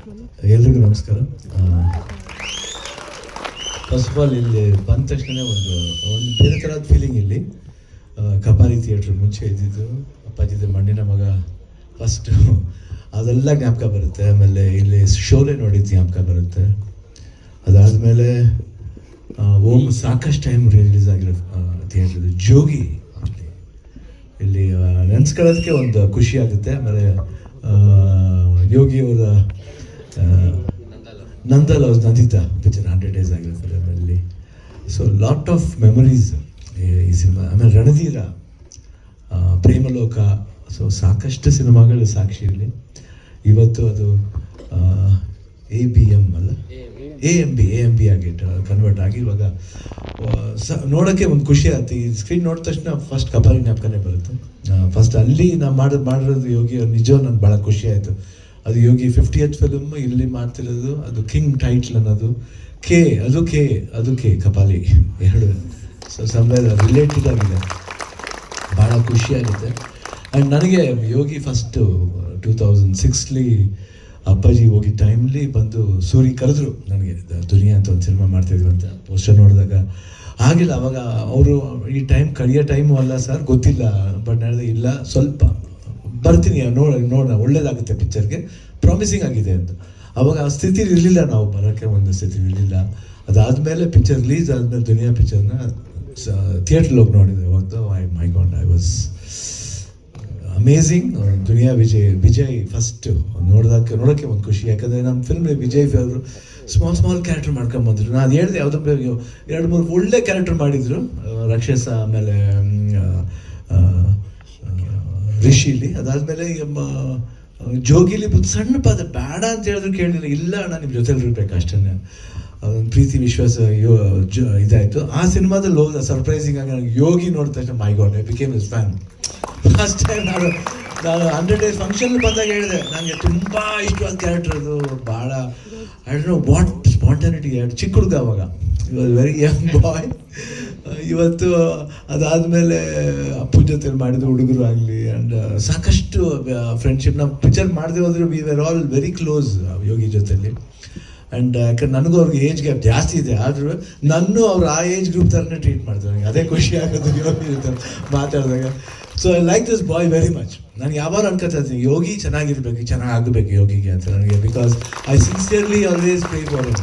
ಎಲ್ರಿಗೂ ನಮಸ್ಕಾರ. First of all ಇಲ್ಲಿ ಬಂದ ತಕ್ಷಣ ಒಂದು ಬೇರೆ ಥರದ ಫೀಲಿಂಗ್ ಇಲ್ಲಿ. ಕಪಾಲಿ ಥಿಯೇಟ್ರ್ ಮುಂಚೆ ಇದ್ದಿದ್ದು, ಅಪ್ಪಾಜಿದು ಮಣ್ಣಿನ ಮಗ ಫಸ್ಟು, ಅದೆಲ್ಲ ಜ್ಞಾಪಕ ಬರುತ್ತೆ. ಆಮೇಲೆ ಇಲ್ಲಿ ಶೋಲೆ ನೋಡಿದ್ದು ಜ್ಞಾಪಕ ಬರುತ್ತೆ. ಅದಾದಮೇಲೆ ಓಮ್ ಸಾಕಷ್ಟು ಟೈಮ್ ರಿಲೀಸ್ ಆಗಿರೋ ಥಿಯೇಟ್ರದು ಜೋಗಿ ಇಲ್ಲಿ ನೆನೆಸ್ಕೊಳ್ಳೋದಕ್ಕೆ ಒಂದು ಖುಷಿ ಆಗುತ್ತೆ. ಆಮೇಲೆ ಯೋಗಿಯವರ ನಂದಲ್ ಅವ್ರ ನಂದಿತಾ ಪಿಕ್ಚರ್ 100 days ಆಗಿರೋ ಫಿಲಮಲ್ಲಿ. ಸೊ ಲಾಟ್ ಆಫ್ ಮೆಮೊರೀಸ್ ಈ ಸಿನಿಮಾ. ಆಮೇಲೆ ರಣಧೀರ, ಪ್ರೇಮಲೋಕ, ಸೊ ಸಾಕಷ್ಟು ಸಿನಿಮಾಗಳು ಸಾಕ್ಷಿ ಇಲ್ಲಿ. ಇವತ್ತು ಅದು ABM ಅಲ್ಲ, AMB ಆಗಿ ಕನ್ವರ್ಟ್ ಆಗಿ ಇವಾಗ ನೋಡೋಕ್ಕೆ ಒಂದು ಖುಷಿ ಆಗುತ್ತೆ. ಈ ಸ್ಕ್ರೀನ್ ನೋಡಿದ ತಕ್ಷಣ ಫಸ್ಟ್ ಕಪಾಲಿ ಜ್ಞಾಪಕನೇ ಬರುತ್ತೆ. ಫಸ್ಟ್ ಅಲ್ಲಿ ನಾವು ಮಾಡಿರೋದು ಯೋಗಿ ಅವ್ರು ನಿಜ ನನಗೆ ಭಾಳ ಖುಷಿ ಆಯಿತು. ಅದು ಯೋಗಿ 50th ಫಿಲ್ಮ್ ಇಲ್ಲಿ ಮಾಡ್ತಿರೋದು, ಅದು ಕಿಂಗ್ ಟೈಟ್ಲ್ ಅನ್ನೋದು. ಅದು ಕೆ ಕಪಾಲಿ ಎರಡು ಸೊ ಸಮ್ವೇರ್ ರಿಲೇಟೆಡ್ ಆಗಿದೆ, ಭಾಳ ಖುಷಿಯಾಗುತ್ತೆ. ಆ್ಯಂಡ್ ನನಗೆ ಯೋಗಿ ಫಸ್ಟು 2006 ಅಪ್ಪಾಜಿ ಹೋಗಿ ಟೈಮ್ಲಿ ಬಂದು ಸೂರಿ ಕರೆದ್ರು ನನಗೆ, ದುನಿಯಾ ಅಂತ ಒಂದು ಸಿನಿಮಾ ಮಾಡ್ತಿದ್ವಿ ಅಂತ ಪೋಸ್ಟರ್ ನೋಡಿದಾಗ. ಆಗಿಲ್ಲ ಅವಾಗ ಅವರು ಈ ಟೈಮ್ ಕಡಿಯೋ ಟೈಮು ಅಲ್ಲ ಸರ್, ಗೊತ್ತಿಲ್ಲ, ಬಟ್ ನಡೆದ ಇಲ್ಲ ಸ್ವಲ್ಪ ಬರ್ತೀನಿ ನೋಡೋಣ ಒಳ್ಳೇದಾಗುತ್ತೆ ಪಿಕ್ಚರ್ಗೆ, ಪ್ರಾಮಿಸಿಂಗ್ ಆಗಿದೆ ಅಂತ. ಅವಾಗ ಆ ಸ್ಥಿತಿ ಇರಲಿಲ್ಲ, ನಾವು ಬರೋಕ್ಕೆ ಒಂದು ಸ್ಥಿತಿ ಇರಲಿಲ್ಲ. ಅದಾದಮೇಲೆ ಪಿಕ್ಚರ್ ರಿಲೀಸ್ ಆದಮೇಲೆ ದುನಿಯಾ ಪಿಕ್ಚರ್ನ ಥಿಯೇಟ್ರಲ್ಲಿ ಹೋಗಿ ನೋಡಿದೆ. ಅವತ್ತು my god, I was amazing. Duniya Vijay first ನೋಡೋಕ್ಕೆ ಒಂದು ಖುಷಿ. ಯಾಕಂದರೆ ನಮ್ಮ ಫಿಲ್ಮ್ಲಿ ವಿಜಯ್ ಅವರು ಸ್ಮಾಲ್ ಕ್ಯಾರೆಕ್ಟರ್ ಮಾಡ್ಕೊಂಬಂದ್ರು. ನಾನು ಹೇಳಿದೆ ಯಾವುದೋ 2-3 ಒಳ್ಳೆ ಕ್ಯಾರೆಕ್ಟರ್ ಮಾಡಿದರು, ರಾಕ್ಷಸ ಆಮೇಲೆ ರಿಷಿಲಿ. ಅದಾದಮೇಲೆ ಜೋಗಿಲಿ ಸಣ್ಣ ಪಾದ ಬೇಡ ಅಂತ ಹೇಳಿದ್ರು ಕೇಳಿಲ್ಲ, ಇಲ್ಲ ಅಣ್ಣ ನಿಮ್ಮ ಜೊತೆಲಿ ಇರಬೇಕು ಅಷ್ಟೇ. ಪ್ರೀತಿ ವಿಶ್ವಾಸ ಇದಾಯಿತು. ಆ ಸಿನಿಮಾದಲ್ಲಿ ಹೋದ ಸರ್ಪ್ರೈಸಿಂಗ್ ಆಗಿ ನನಗೆ ಯೋಗಿ ನೋಡಿದ ತಕ್ಷಣ my god, I became his fan. First time ನಾನು 100 days ಫಂಕ್ಷನ್ ಬಂದಾಗ ಹೇಳಿದೆ, ನನಗೆ ತುಂಬ ಇಷ್ಟವಾದ ಕ್ಯಾರೆಕ್ಟರ್ ಅದು, ಭಾಳ ಐ ಡೋಂಟ್ ನೋ ವಾಟ್ ಸ್ಪಾಂಟಾನಿಟಿ. ಚಿಕ್ಕ ಹುಡುಗ ಅವಾಗ, ಇವಾಗ ವೆರಿ ಯಂಗ್ ಬಾಯ್. ಇವತ್ತು ಅದಾದಮೇಲೆ ಅಪ್ಪು ಜೊತೆ ಮಾಡಿದ ಹುಡುಗರು ಆಗಲಿ ಆ್ಯಂಡ್ ಸಾಕಷ್ಟು ಫ್ರೆಂಡ್ಶಿಪ್. ನಾವು ಪಿಕ್ಚರ್ ಮಾಡದೆ ಹೋದ್ರೆ we were all very close Yogi ಜೊತೆಲಿ. ಆ್ಯಂಡ್ ಯಾಕಂದ್ರೆ ನನಗೂ ಅವ್ರಿಗೆ ಏಜ್ ಗ್ಯಾಪ್ ಜಾಸ್ತಿ ಇದೆ, ಆದರೂ ನಾನು ಅವ್ರು ಆ ಏಜ್ ಗ್ರೂಪ್ ಥರನೇ ಟ್ರೀಟ್ ಮಾಡ್ತಾರೆ. ನನಗೆ ಅದೇ ಖುಷಿ ಆಗೋದು ಯೋಗಿ ಜೊತೆ ಮಾತಾಡಿದಾಗ. So I like this boy very much. ನಾನು ಯಾವಾಗ ಅನ್ಕೋತಾ ಇದ್ದೀನಿ ಯೋಗಿ ಚೆನ್ನಾಗಿರ್ಬೇಕು, ಚೆನ್ನಾಗಬೇಕು ಯೋಗಿಗೆ ಅಂತ ನನಗೆ, because I sincerely always pray for him.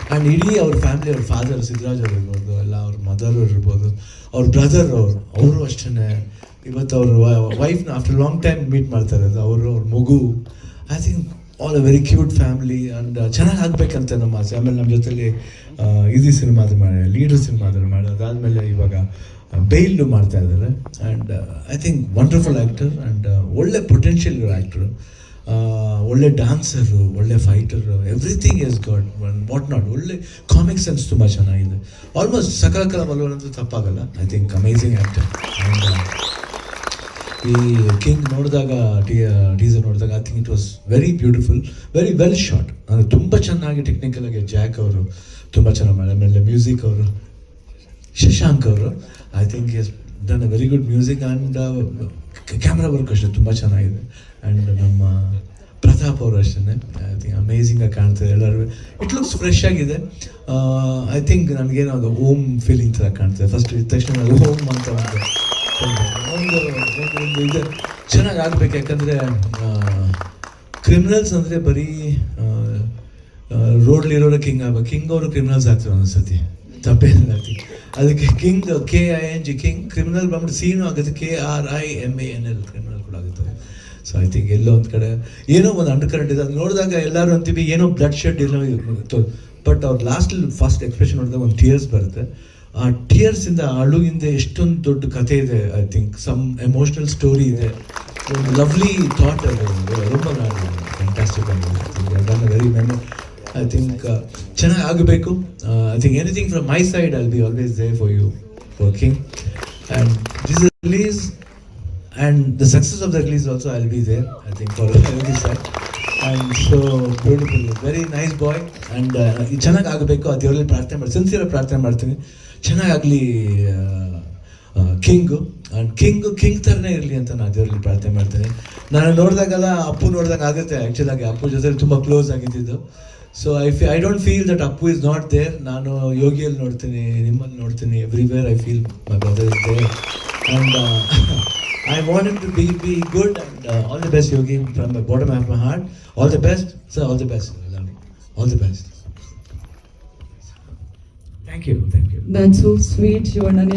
And ಇಡೀ ಅವ್ರ ಫ್ಯಾಮಿಲಿ, ಅವ್ರ ಫಾದರ್ ಸಿದ್ದರಾಜ್ ಅವ್ರು ಇರ್ಬೋದು, ಎಲ್ಲ ಅವ್ರ ಮದರ್ ಇರ್ಬೋದು, ಅವ್ರ ಬ್ರದರ್ ಅವರು ಅಷ್ಟೇ. ಇವತ್ತು ಅವ್ರ ವೈಫ್ನ ಆಫ್ಟರ್ ಲಾಂಗ್ ಟೈಮ್ ಮೀಟ್ ಮಾಡ್ತಾ ಇರೋದು, ಅವ್ರ ಮಗು. I think all a very cute family. And ಚೆನ್ನಾಗಿ ಆಗಬೇಕಂತ ನಮ್ಮ ಆಸೆ. ಆಮೇಲೆ ನಮ್ಮ ಜೊತೆಲಿ ಇದು ಸಿನಿಮಾದಲ್ಲಿ ಮಾಡಿ, ಲೀಡರ್ ಸಿನಿಮಾದಲ್ಲಿ ಮಾಡಿ, ಅದಾದಮೇಲೆ ಇವಾಗ ಬೈಲ್ಲು ಮಾಡ್ತಾ ಇದ್ದಾರೆ. And I think wonderful actor and ಒಳ್ಳೆ ಪೊಟೆನ್ಷಿಯಲ್ ಇರೋ ಆ್ಯಕ್ಟ್ರು, ಒಳ್ಳೆ ಡ್ಯಾನ್ಸರು, ಒಳ್ಳೆ fighter, everything is god what not. ಒಳ್ಳೆ ಕಾಮಿಕ್ ಸೆನ್ಸ್ ತುಂಬ ಚೆನ್ನಾಗಿದೆ. ಆಲ್ಮೋಸ್ಟ್ ಸಕಲ ಬಲ್ಲವರಂತೂ ತಪ್ಪಾಗಲ್ಲ. I think amazing actor. And ಈ ಕಿಂಗ್ ನೋಡಿದಾಗ ಟೀಸರ್ ನೋಡಿದಾಗ I think it was very beautiful, very well shot. ಅಂದರೆ ತುಂಬ ಚೆನ್ನಾಗಿ ಟೆಕ್ನಿಕಲ್ ಆಗಿ ಜಾಕ್ ಅವರು ತುಂಬ ಚೆನ್ನಾಗಿ ಮಾಡಿ. ಆಮೇಲೆ ಮ್ಯೂಸಿಕ್ ಅವರು ಶಶಾಂಕ್ ಅವರು, I think has done a very good music. And camera work ಅಷ್ಟೇ ತುಂಬ ಚೆನ್ನಾಗಿದೆ. ಆ್ಯಂಡ್ ನಮ್ಮ ಪ್ರತಾಪ್ ಅವರು ಅಷ್ಟೇ ಐ ಥಿಂಕ್ ಅಮೇಝಿಂಗಾಗಿ ಕಾಣ್ತದೆ. ಎಲ್ಲರೂ ಇಟ್ ಲುಕ್ಸ್ ಫ್ರೆಶ್ ಆಗಿದೆ. ಐ ಥಿಂಕ್ ನನಗೇನೋ ಅದು ಓಮ್ ಫೀಲಿಂಗ್ ಥರ ಕಾಣ್ತದೆ. ಫಸ್ಟ್ ಇದ್ದ ತಕ್ಷಣ ಅದು ಓಮ್ ಅಂತ ಒಂದು ಇದು ಚೆನ್ನಾಗಿ ಆಗಬೇಕು. ಯಾಕಂದರೆ ಕ್ರಿಮಿನಲ್ಸ್ ಅಂದರೆ ಬರೀ ರೋಡ್ಲಿರೋರ ಕಿಂಗ್ ಆಗಬೇಕು. ಕಿಂಗ್ ಅವರು ಕ್ರಿಮಿನಲ್ಸ್ ಆಗ್ತಾರೆ ಒಂದೊಂದ್ಸತಿ, ತಪ್ಪೇನಿಲ್ಲ. ಅದಕ್ಕೆ ಕಿಂಗ್ KING ಕಿಂಗ್, ಕ್ರಿಮಿನಲ್ ಬಂದ್ಬಿಟ್ಟು ಸೀನು ಆಗುತ್ತೆ KRIMANL, ಕ್ರಿಮಿನಲ್ ಕೂಡ ಆಗುತ್ತೆ. ಸೊ ಐ ಥಿಂಕ್ ಎಲ್ಲೋ ಒಂದು ಕಡೆ ಏನೋ ಒಂದು ಅಂಡರ್ ಕರೆಂಟ್ ಇದೆ. ಅದು ನೋಡಿದಾಗ ಎಲ್ಲರೂ ಅಂತೀವಿ ಏನೋ ಬ್ಲಡ್ ಶೆಡ್ ಏನೋ ಇತ್ತು, ಬಟ್ ಅವ್ರು ಲಾಸ್ಟಲ್ಲಿ ಫಸ್ಟ್ ಎಕ್ಸ್ಪ್ರೆಷನ್ ನೋಡಿದಾಗ ಒಂದು ಟೀಯರ್ಸ್ ಬರುತ್ತೆ. ಆ ಟೀಯರ್ಸಿಂದ ಅಳುವಿಂದ ಎಷ್ಟೊಂದು ದೊಡ್ಡ ಕಥೆ ಇದೆ. I think some emotional story ಇದೆ, ಒಂದು ಲವ್ಲಿ ಥಾಟ್ ಅದು ತುಂಬ ಫ್ಯಾಂಟಾಸ್ಟಿಕ್ ಆಗಿದೆ. ವೆರಿ ಐ ಥಿಂಕ್ ಚೆನ್ನಾಗಿ ಆಗಬೇಕು. I think anything from my side I will be always there for you, for king. And this is release and the success of the release also I will be there, I think for every side. And so beautiful, very nice boy. And ಚೆನ್ನಾಗಿ ಆಗಬೇಕು, ಆ ದೇವರಲ್ಲಿ ಪ್ರಾರ್ಥನೆ ಮಾಡಿ, ಸಿನ್ಸಿಯರಾಗಿ ಪ್ರಾರ್ಥನೆ ಮಾಡ್ತೀನಿ ಚೆನ್ನಾಗಾಗಲಿ king. King ಥರನೇ ಇರಲಿ ಅಂತ ನಾನು ದೇವರಲ್ಲಿ ಪ್ರಾರ್ಥನೆ ಮಾಡ್ತೇನೆ. ನಾನು ನೋಡಿದಾಗೆಲ್ಲ ಅಪ್ಪು ನೋಡಿದಾಗ ಆಗುತ್ತೆ, ಆ್ಯಕ್ಚುಲಾಗಿ ಅಪ್ಪು ಜೊತೆ ತುಂಬ ಕ್ಲೋಸ್ ಆಗಿದ್ದು. So I don't feel that Appu is not there. ನಾನು ಯೋಗಿಯಲ್ಲಿ ನೋಡ್ತೀನಿ, ನಿಮ್ಮಲ್ಲಿ ನೋಡ್ತೀನಿ, everywhere I feel my brother is there. And I want him to be good, and all the best, Yogi, from the bottom of my heart. All the best, sir. All the best. I love you. All the best. Thank you. That's so sweet, Yogananda.